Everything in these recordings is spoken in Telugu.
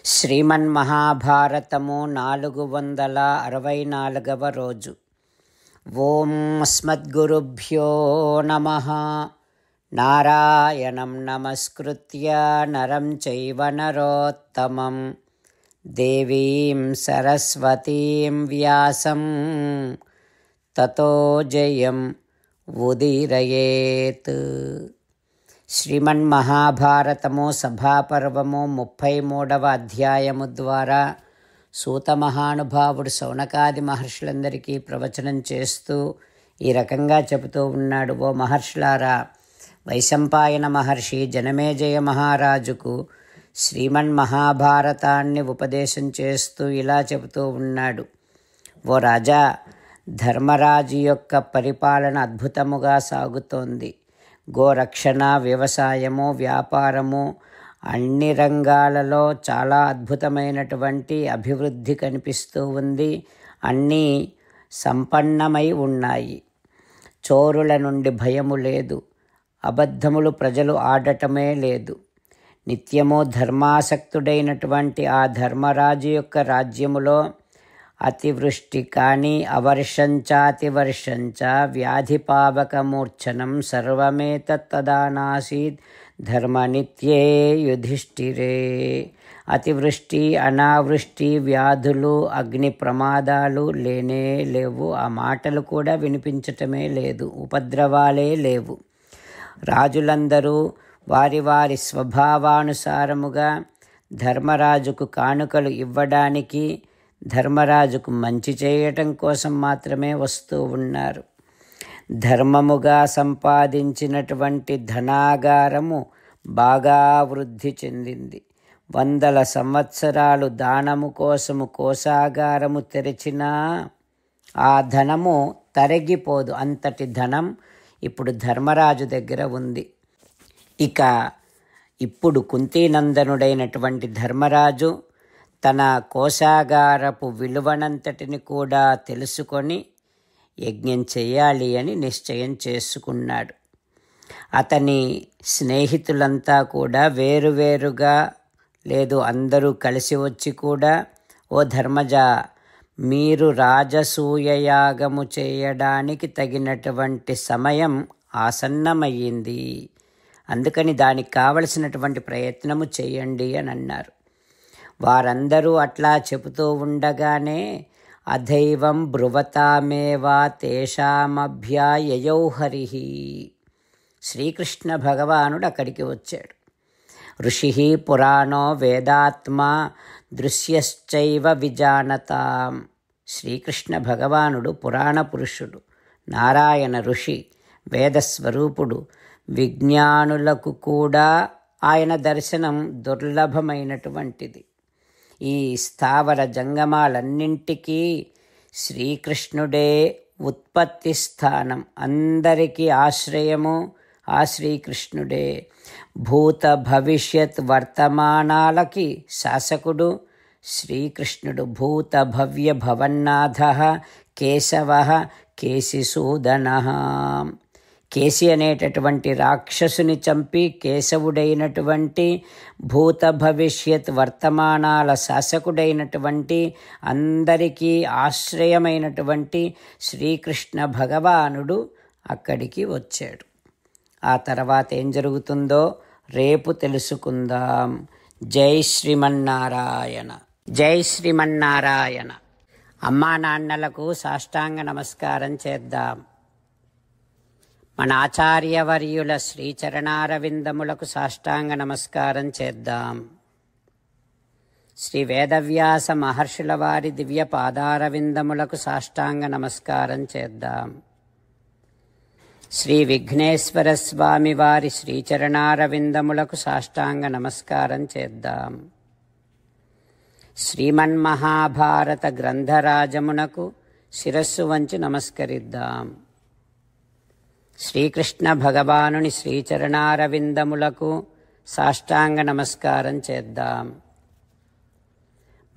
శ్రీమన్మహాభారతము 464వ రోజు. ఓం అస్మద్గురుభ్యో నమః. నారాయణం నమస్కృత్య నరం చైవ నరోత్తమం దేవీం సరస్వతీం వ్యాసం తతో జయం ఉదీరయేత్. శ్రీమన్మహాభారతము సభాపర్వము 33వ అధ్యాయము ద్వారా సూత మహానుభావుడు శౌనకాది మహర్షులందరికీ ప్రవచనం చేస్తూ ఈ రకంగా చెబుతూ ఉన్నాడు. ఓ మహర్షులారా, వైశంపాయన మహర్షి జనమేజయ మహారాజుకు శ్రీమన్మహాభారతాన్ని ఉపదేశం చేస్తూ ఇలా చెబుతూ ఉన్నాడు. ఓ రాజా, ధర్మరాజు యొక్క పరిపాలన అద్భుతముగా సాగుతోంది. గోరక్షణ, వ్యవసాయము, వ్యాపారము అన్ని రంగాలలో చాలా అద్భుతమైనటువంటి అభివృద్ధి కనిపిస్తూ ఉంది. అన్నీ సంపన్నమై ఉన్నాయి. చోరుల నుండి భయము లేదు. అబద్ధములు ప్రజలు ఆడటమే లేదు. నిత్యము ధర్మాసక్తుడైనటువంటి ఆ ధర్మరాజు యొక్క రాజ్యములో అతివృష్టి కానీ అవర్షంచాతివర్షంచ వ్యాధిపావకమూర్ఛనం సర్వమేతత్తదానాసీద్ ధర్మనిత్యే యుధిష్ఠిరే. అతివృష్టి, అనావృష్టి, వ్యాధులు, అగ్ని ప్రమాదాలు లేనే లేవు. ఆ మాటలు కూడా వినిపించటమే లేదు. ఉపద్రవాలే లేవు. రాజులందరూ వారి వారి స్వభావానుసారముగా ధర్మరాజుకు కానుకలు ఇవ్వడానికి, ధర్మరాజుకు మంచి చేయటం కోసం మాత్రమే వస్తూ ఉన్నారు. ధర్మముగా సంపాదించినటువంటి ధనాగారము బాగా వృద్ధి చెందింది. 100 సంవత్సరాలు దానము కోసము కోశాగారము తెరిచినా ఆ ధనము తరిగిపోదు. అంతటి ధనం ఇప్పుడు ధర్మరాజు దగ్గర ఉంది. ఇక ఇప్పుడు కుంతీనందనుడైనటువంటి ధర్మరాజు తన కోశాగారపు విలువనంతటిని కూడా తెలుసుకొని యజ్ఞం చేయాలి అని నిశ్చయం చేసుకున్నాడు. అతని స్నేహితులంతా కూడా వేరువేరుగా లేదు, అందరూ కలిసి వచ్చి కూడా, ఓ ధర్మజ, మీరు రాజసూయయాగము చేయడానికి తగినటువంటి సమయం ఆసన్నమయ్యింది. అందుకని దానికి కావలసినటువంటి ప్రయత్నము చేయండి అని అన్నారు. వారందరూ అట్లా చెబుతూ ఉండగానే అధైవం బ్రువతామేవా తేషామభ్యాయయౌ హరిః. శ్రీకృష్ణ భగవానుడు అక్కడికి వచ్చాడు. ఋషి పురాణో వేదాత్మా దృశ్యశ్చైవ విజానతాం. శ్రీకృష్ణ భగవానుడు పురాణ పురుషుడు, నారాయణ ఋషి, వేదస్వరూపుడు. విజ్ఞానులకు కూడా ఆయన దర్శనం దుర్లభమైనటువంటిది. ఈ స్థావర జంగమాలన్నింటికీ శ్రీకృష్ణుడే ఉత్పత్తి స్థానం. అందరికీ ఆశ్రయము ఆ శ్రీకృష్ణుడే. భూత భవిష్యత్ వర్తమానాలకి శాసకుడు శ్రీకృష్ణుడు. భూత భవ్య భవన్నాథ కేశవ కేశిసూదన. కేసి అనేటటువంటి రాక్షసుని చంపి కేశవుడైనటువంటి, భూత భవిష్యత్ వర్తమానాల శాసకుడైనటువంటి, అందరికీ ఆశ్రయమైనటువంటి శ్రీకృష్ణ భగవానుడు అక్కడికి వచ్చాడు. ఆ తర్వాత ఏం జరుగుతుందో రేపు తెలుసుకుందాం. జై శ్రీమన్నారాయణ. జై శ్రీమన్నారాయణ. అమ్మా నాన్నలకు సాష్టాంగ నమస్కారం చేద్దాం. మన ఆచార్యవర్యుల శ్రీచరణారవిందములకు సాష్టాంగ నమస్కారం చేద్దాం. శ్రీ వేదవ్యాస మహర్షుల వారి దివ్య పాదారవిందములకు సాష్టాంగ నమస్కారం చేద్దాం. శ్రీ విఘ్నేశ్వర స్వామి వారి శ్రీచరణారవిందములకు సాష్టాంగ నమస్కారం చేద్దాం. శ్రీమన్మహాభారత గ్రంథరాజమునకు శిరస్సు వంచి నమస్కరిద్దాం. శ్రీకృష్ణ భగవానుని శ్రీచరణారవిందములకు సాష్టాంగ నమస్కారం చేద్దాం.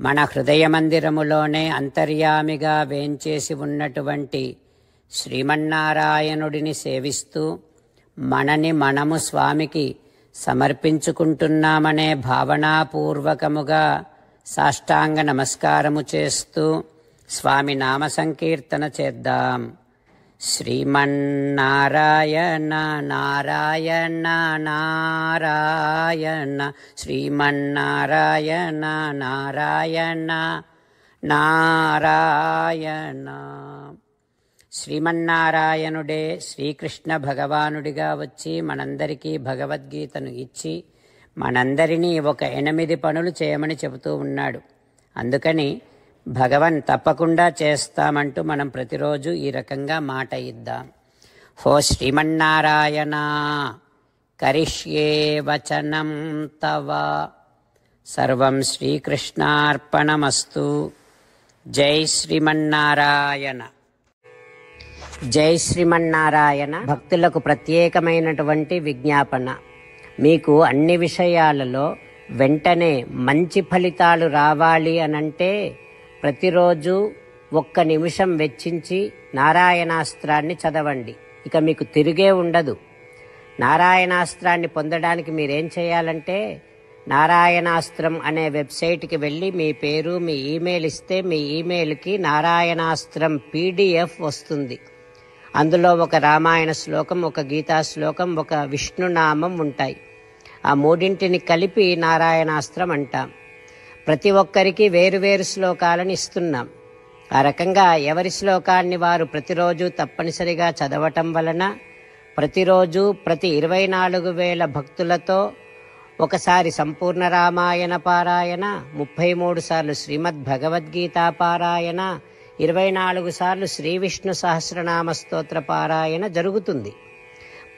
మన హృదయ మందిరములోనే అంతర్యామిగా వేంచేసి ఉన్నటువంటి శ్రీమన్నారాయణుడిని సేవిస్తూ మనని మనము స్వామికి సమర్పించుకుంటున్నామనే భావనాపూర్వకముగా సాష్టాంగ నమస్కారము చేస్తూ స్వామి నామ సంకీర్తన చేద్దాం. శ్రీమన్నారాయణ నారాయణ నారాయణ శ్రీమన్నారాయణ నారాయణ నారాయణ. శ్రీమన్నారాయణుడే శ్రీకృష్ణ భగవానుడిగా వచ్చి మనందరికీ భగవద్గీతను ఇచ్చి మనందరినీ ఒక 8 పనులు చేయమని చెబుతూ ఉన్నాడు. అందుకని భగవన్ తప్పకుండా చేస్తామంటూ మనం ప్రతిరోజు ఈ రకంగా మాట ఇద్దాం. హో శ్రీమన్నారాయణ కరిష్యే వచనం తవ సర్వం శ్రీకృష్ణార్పణమస్తు. జై శ్రీమన్నారాయణ. జై శ్రీమన్నారాయణ. భక్తులకు ప్రత్యేకమైనటువంటి విజ్ఞాపన. మీకు అన్ని విషయాలలో వెంటనే మంచి ఫలితాలు రావాలి అనంటే ప్రతిరోజు 1 నిమిషం వెచ్చించి నారాయణాస్త్రాన్ని చదవండి. ఇక మీకు తిరిగే ఉండదు. నారాయణాస్త్రాన్ని పొందడానికి మీరేం చేయాలంటే నారాయణాస్త్రం అనే వెబ్సైట్కి వెళ్ళి మీ పేరు మీ ఈమెయిల్ ఇస్తే మీ ఈమెయిల్కి నారాయణాస్త్రం PDF వస్తుంది. అందులో ఒక రామాయణ శ్లోకం, ఒక గీతా శ్లోకం, ఒక విష్ణునామం ఉంటాయి. ఆ 3 కలిపి నారాయణాస్త్రం అంటాం. ప్రతి ఒక్కరికి వేరువేరు శ్లోకాలను ఇస్తున్నాం. ఆ రకంగా ఎవరి శ్లోకాన్ని వారు ప్రతిరోజు తప్పనిసరిగా చదవటం వలన ప్రతిరోజు ప్రతి 24,000 భక్తులతో ఒకసారి సంపూర్ణ రామాయణ పారాయణ, 33 సార్లు శ్రీమద్ భగవద్గీత పారాయణ, 24 సార్లు శ్రీ విష్ణు సహస్రనామ స్తోత్ర పారాయణ జరుగుతుంది.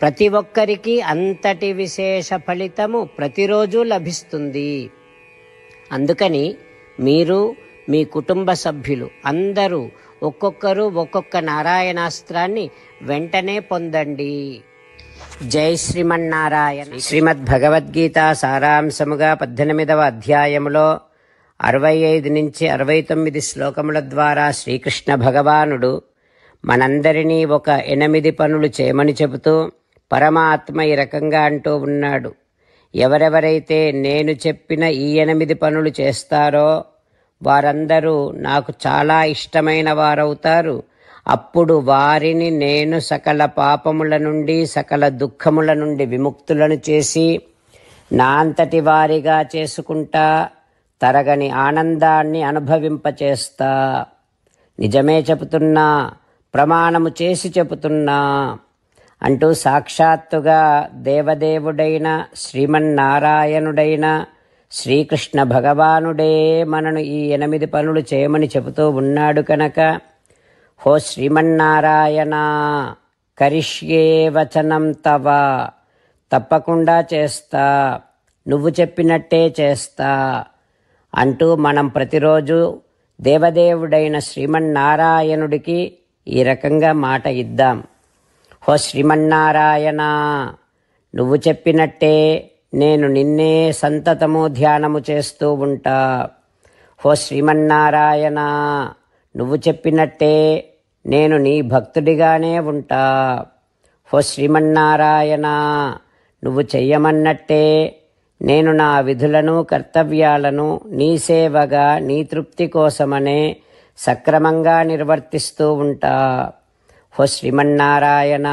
ప్రతి ఒక్కరికి అంతటి విశేష ఫలితము ప్రతిరోజు లభిస్తుంది. అందుకని మీరు మీ కుటుంబ సభ్యులు అందరూ ఒక్కొక్కరు ఒక్కొక్క నారాయణాస్త్రాన్ని వెంటనే పొందండి. జై శ్రీమన్నారాయణ. శ్రీమద్ భగవద్గీత సారాంశముగా 18వ అధ్యాయములో 65 నుంచి 69 శ్లోకముల ద్వారా శ్రీకృష్ణ భగవానుడు మనందరినీ ఒక 8 పనులు చేయమని చెబుతూ పరమాత్మ ఈ రకంగా అంటూ ఉన్నాడు. ఎవరెవరైతే నేను చెప్పిన ఈ 8 పనులు చేస్తారో వారందరూ నాకు చాలా ఇష్టమైన వారవుతారు. అప్పుడు వారిని నేను సకల పాపముల నుండి సకల దుఃఖముల నుండి విముక్తులను చేసి నా అంతటి వారిగా చేసుకుంటా, తరగని ఆనందాన్ని అనుభవింపచేస్తా. నిజమే చెబుతున్నా, ప్రమాణము చేసి చెబుతున్నా అంటూ సాక్షాత్తుగా దేవదేవుడైన శ్రీమన్నారాయణుడైన శ్రీకృష్ణ భగవానుడే మనను ఈ 8 పనులు చేయమని చెబుతూ ఉన్నాడు కనుక హో శ్రీమన్నారాయణ కరిష్యే వచనం తవ తప్పకుండా చేస్తా, నువ్వు చెప్పినట్టే చేస్తా అంటూ మనం ప్రతిరోజు దేవదేవుడైన శ్రీమన్నారాయణుడికి ఈ రకంగా మాట ఇద్దాం. హో శ్రీమన్నారాయణ నువ్వు చెప్పినట్టే నేను నిన్నే సంతతము ధ్యానము చేస్తూ ఉంటా. హో శ్రీమన్నారాయణ నువ్వు చెప్పినట్టే నేను నీ భక్తుడిగానే ఉంటా. హో శ్రీమన్నారాయణ నువ్వు చెయ్యమన్నట్టే నేను నా విధులను కర్తవ్యాలను నీ సేవగా నీ తృప్తి కోసమనే సక్రమంగా నిర్వర్తిస్తూ ఉంటా. హో శ్రీమన్నారాయణ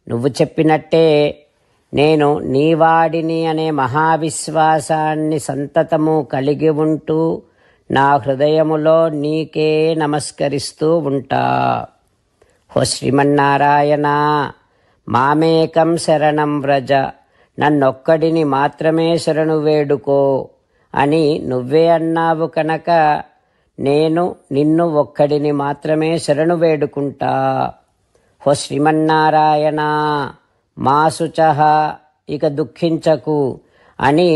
నువ్వు చెప్పినట్టే నేను నీవాడిని అనే మహావిశ్వాసాన్ని సంతతము కలిగి ఉంటూ నా హృదయములో నీకే నమస్కరిస్తూ ఉంటా. హో శ్రీమన్నారాయణ మామేకం శరణం వ్రజ నన్నొక్కడిని మాత్రమే శరణు వేడుకో అని నువ్వే అన్నావు కనుక నేను నిన్ను ఒక్కడిని మాత్రమే శరణు వేడుకుంటా. హో శ్రీమన్నారాయణ మా శుచః ఇక దుఃఖించకు అని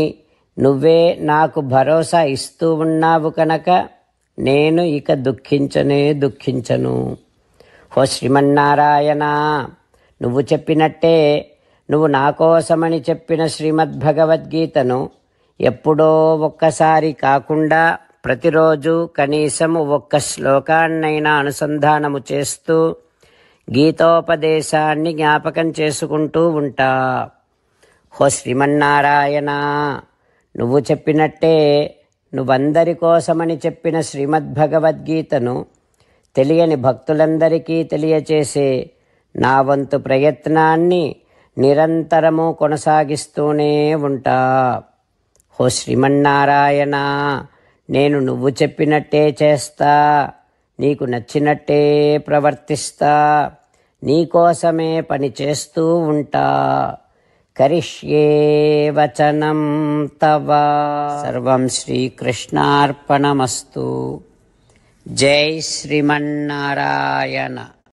నువ్వే నాకు భరోసా ఇస్తూ ఉన్నావు కనుక నేను ఇక దుఃఖించను. హో శ్రీమన్నారాయణ నువ్వు చెప్పినట్టే నువ్వు నా కోసమని చెప్పిన శ్రీమద్భగవద్గీతను ఎప్పుడో ఒక్కసారి కాకుండా ప్రతిరోజు కనీసం 1 శ్లోకాన్నైనా అనుసంధానము చేస్తూ గీతోపదేశాన్ని జ్ఞాపకం చేసుకుంటూ ఉంటా. హో శ్రీమన్నారాయణ నువ్వు చెప్పినట్టే నువ్వందరి కోసమని చెప్పిన శ్రీమద్భగవద్గీతను తెలియని భక్తులందరికీ తెలియచేసే నా వంతు ప్రయత్నాన్ని నిరంతరము కొనసాగిస్తూనే ఉంటా. ఓ శ్రీమన్నారాయణ, నేను నువ్వు చెప్పినట్టే చేస్తా, నీకు నచ్చినట్టే ప్రవర్తిస్తా, నీకోసమే పని చేస్తూ ఉంటా. కరిష్యే వచనం తవ. సర్వం శ్రీకృష్ణార్పణమస్తు. జై శ్రీమన్నారాయణ.